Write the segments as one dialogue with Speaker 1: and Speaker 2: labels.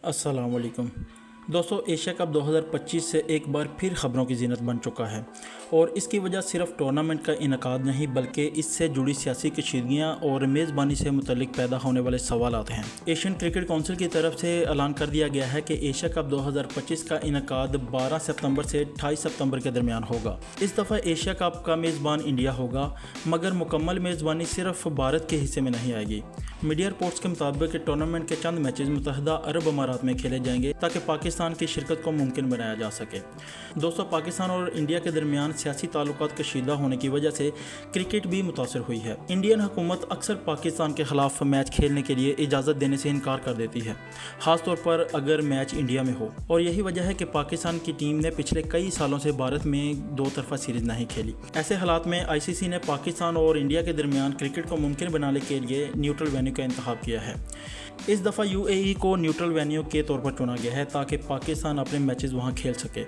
Speaker 1: अस्सलाम वालेकुम दोस्तों, एशिया कप 2025 से एक बार फिर ख़बरों की ज़ीनत बन चुका है और इसकी वजह सिर्फ टूर्नामेंट का इनकाद नहीं बल्कि इससे जुड़ी सियासी कशीदगियाँ और मेज़बानी से मुतल्लिक पैदा होने वाले सवालात हैं। एशियन क्रिकेट काउंसिल की तरफ से ऐलान कर दिया गया है कि एशिया कप 2025 का इनकाद 12 सितंबर से 28 सितंबर के दरमियान होगा। इस दफ़ा एशिया कप का मेज़बान इंडिया होगा, मगर मुकम्मल मेज़बानी सिर्फ भारत के हिस्से में नहीं आएगी। मीडिया रिपोर्ट्स के मुताबिक टूर्नामेंट के चंद मैचेस मुत्तहिदा अरब अमारात में खेले जाएंगे ताकि पाकिस्तान की शिरकत को मुमकिन बनाया जा सके। दोस्तों, पाकिस्तान और इंडिया के दरमियान सियासी ताल्लुकात कशीदा होने की वजह से क्रिकेट भी मुतासर हुई है। इंडियन हुकूमत अक्सर पाकिस्तान के खिलाफ मैच खेलने के लिए इजाज़त देने से इनकार कर देती है, ख़ासतौर पर अगर मैच इंडिया में हो। और यही वजह है कि पाकिस्तान की टीम ने पिछले कई सालों से भारत में दो तरफा सीरीज़ नहीं खेली। ऐसे हालात में ICC ने पाकिस्तान और इंडिया के दरमियान क्रिकेट को मुमकिन बनाने के लिए न्यूट्रल वेन्यू का इंतखाब किया है। इस दफ़ा UAE को न्यूट्रल वेन्यू के तौर पर चुना गया है ताकि पाकिस्तान अपने मैचेस वहां खेल सके।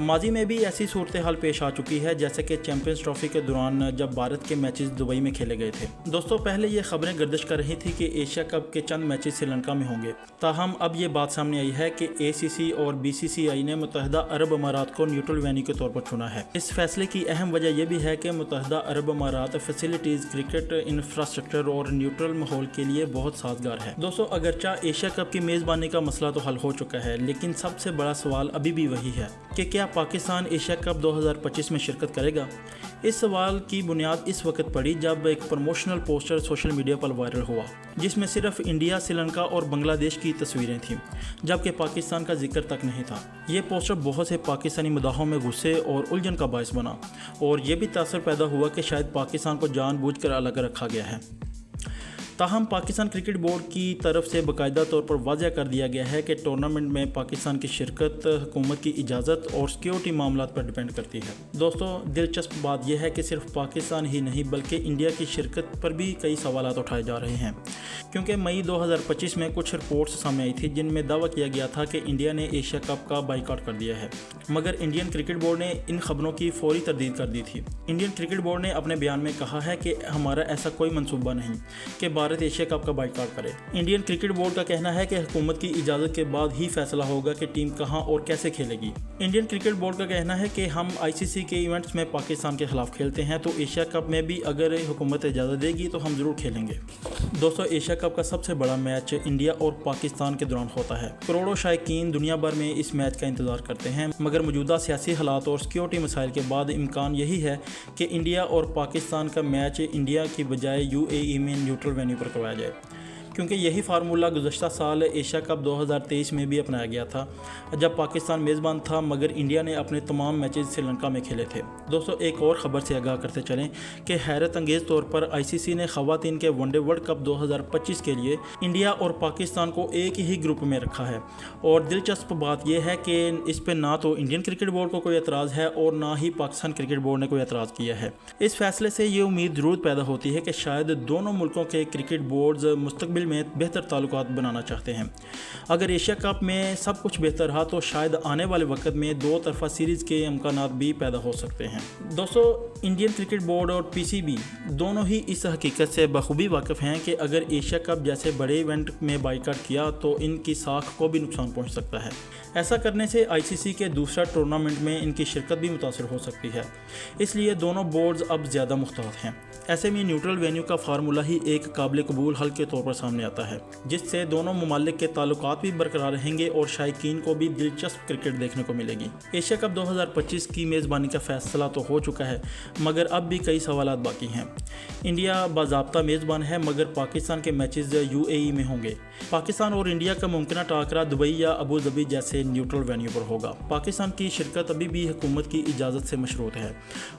Speaker 1: माजी में भी ऐसी सूरत हाल पेश आ चुकी है, जैसे कि चैंपियंस ट्रॉफी के दौरान जब भारत के मैचेस दुबई में खेले गए थे। दोस्तों, पहले ये खबरें गर्दिश कर रही थी कि एशिया कप के चंद मैचेस श्रीलंका में होंगे, ताहम अब ये बात सामने आई है कि ACC और BCCI ने मुत्तहिदा अरब अमारात को न्यूट्रल वेन्यू के तौर पर चुना है। इस फैसले की अहम वजह यह भी है कि मुत्तहिदा अरब अमारात फैसिलिटीज़, क्रिकेट इंफ्रास्ट्रक्चर और न्यूट्रल माहौल के लिए बहुत साजगार है। दोस्तों, अगरचा एशिया कप की मेज़बानी का मसला तो हल हो चुका है, लेकिन सबसे बड़ा सवाल अभी भी वही है कि क्या पाकिस्तान एशिया कप 2025 में शिरकत करेगा। इस सवाल की बुनियाद इस वक्त पड़ी जब एक प्रमोशनल पोस्टर सोशल मीडिया पर वायरल हुआ, जिसमें सिर्फ इंडिया, श्रीलंका और बांग्लादेश की तस्वीरें थीं, जबकि पाकिस्तान का जिक्र तक नहीं था। ये पोस्टर बहुत से पाकिस्तानी मदाहों में गुस्से और उलझन का बायस बना और ये भी तासर पैदा हुआ कि शायद पाकिस्तान को जानबूझकर अलग रखा गया है। ताहम पाकिस्तान क्रिकेट बोर्ड की तरफ से बाकायदा तौर पर वाज़ह कर दिया गया है कि टूर्नामेंट में पाकिस्तान की शिरकत हुकूमत की इजाज़त और सिक्योरिटी मामलात पर डिपेंड करती है। दोस्तों, दिलचस्प बात यह है कि सिर्फ पाकिस्तान ही नहीं बल्कि इंडिया की शिरकत पर भी कई सवालात उठाए जा रहे हैं, क्योंकि मई 2025 में कुछ रिपोर्ट्स सामने आई थी जिनमें दावा किया गया था कि इंडिया ने एशिया कप का बाइकआउट कर दिया है, मगर इंडियन क्रिकेट बोर्ड ने इन खबरों की फौरी तरदीद कर दी थी। इंडियन क्रिकेट बोर्ड ने अपने बयान में कहा है कि हमारा ऐसा कोई मनसूबा नहीं कि भारत एशिया कप का बाइकआउट करे। इंडियन क्रिकेट बोर्ड का कहना है कि हुकूमत की इजाज़त के बाद ही फैसला होगा कि टीम कहां और कैसे खेलेगी। इंडियन क्रिकेट बोर्ड का कहना है कि हम ICC के इवेंट्स में पाकिस्तान के खिलाफ खेलते हैं, तो एशिया कप में भी अगर हुकूमत इजाज़त देगी तो हम ज़रूर खेलेंगे। दोस्तों, एशिया कप का सबसे बड़ा मैच इंडिया और पाकिस्तान के दौरान होता है। करोड़ों शायकीन दुनिया भर में इस मैच का इंतजार करते हैं, मगर मौजूदा सियासी हालात और सिक्योरिटी मसाइल के बाद इम्कान यही है कि इंडिया और पाकिस्तान का मैच इंडिया की बजाय UAE में न्यूट्रल वेन्यू पर करवाया जाए, क्योंकि यही फार्मूला गुज़श्ता साल एशिया कप 2023 में भी अपनाया गया था, जब पाकिस्तान मेज़बान था मगर इंडिया ने अपने तमाम मैचेस श्रीलंका में खेले थे। दोस्तों, एक और ख़बर से आगाह करते चलें कि हैरत अंगेज़ तौर पर ICC ने ख़वातीन के वनडे वर्ल्ड कप 2025 के लिए इंडिया और पाकिस्तान को एक ही ग्रुप में रखा है। और दिलचस्प बात यह है कि इस पर ना तो इंडियन क्रिकेट बोर्ड को कोई एतराज़ है और ना ही पाकिस्तान क्रिकेट बोर्ड ने कोई एतराज़ किया है। इस फैसले से ये उम्मीद ज़रूर पैदा होती है कि शायद दोनों मुल्कों के क्रिकेट बोर्ड्स मुस्तकबिल में बेहतर ताल्लुकात बनाना चाहते हैं। अगर एशिया कप में सब कुछ बेहतर रहा तो शायद आने वाले वक्त में दो तरफा सीरीज़ के इम्कानात भी पैदा हो सकते हैं। दोस्तों, इंडियन क्रिकेट बोर्ड और PCB दोनों ही इस हकीकत से बखूबी वाकिफ़ हैं कि अगर एशिया कप जैसे बड़े इवेंट में बाइकआउट किया तो इनकी साख को भी नुकसान पहुँच सकता है। ऐसा करने से ICC के दूसरा टूर्नामेंट में इनकी शिरकत भी मुतासर हो सकती है, इसलिए दोनों बोर्ड्स अब ज़्यादा मुख्तात हैं। ऐसे में न्यूट्रल वेन्यू का फार्मूला ही एक काबिल कबूल हल के तौर पर सामने आता है, जिससे दोनों ममालिक के ताल्लुकात भी बरकरार रहेंगे और शायकीन को भी दिलचस्प क्रिकेट देखने को मिलेगी। एशिया कप 2025 की मेज़बानी का फैसला तो हो चुका है, मगर अब भी कई सवालात बाकी हैं। इंडिया बाज़ाब्ता मेज़बान है, मगर पाकिस्तान के मैचेस UAE में होंगे। पाकिस्तान और इंडिया का मुमकिन टाकरा दुबई या अबू धाबी जैसे न्यूट्रल वेन्यू पर होगा। पाकिस्तान की शिरकत अभी भी हुकूमत की इजाज़त से मशरूत है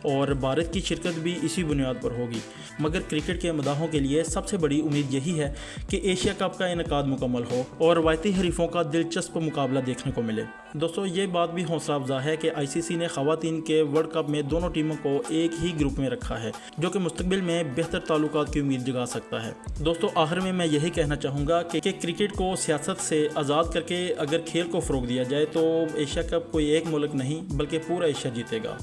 Speaker 1: और भारत की शिरकत भी इसी बुनियाद पर होगी, मगर क्रिकेट के मदाहों के लिए सबसे बड़ी उम्मीद यही है कि एशिया कप का इनकाद मुकम्मल हो और वायती हरीफों का दिलचस्प मुकाबला देखने को मिले। दोस्तों, ये बात भी हौसला अफजा है कि ICC ने ख़वातीन के वर्ल्ड कप में दोनों टीमों को एक ही ग्रुप में रखा है, जो कि मुस्तकबिल में बेहतर ताल्लुकात की उम्मीद जगा सकता है। दोस्तों, आखिर में मैं यही कहना चाहूँगा कि क्रिकेट को सियासत से आज़ाद करके अगर खेल को फ़रोग़ दिया जाए तो एशिया कप कोई एक मुल्क नहीं बल्कि पूरा एशिया जीतेगा।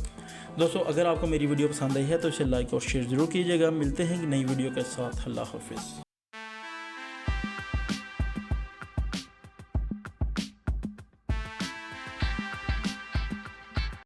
Speaker 1: दोस्तों, अगर आपको मेरी वीडियो पसंद आई है तो इसे लाइक और शेयर ज़रूर कीजिएगा। मिलते हैं नई वीडियो के साथ। अल्लाह हाफ़िज़।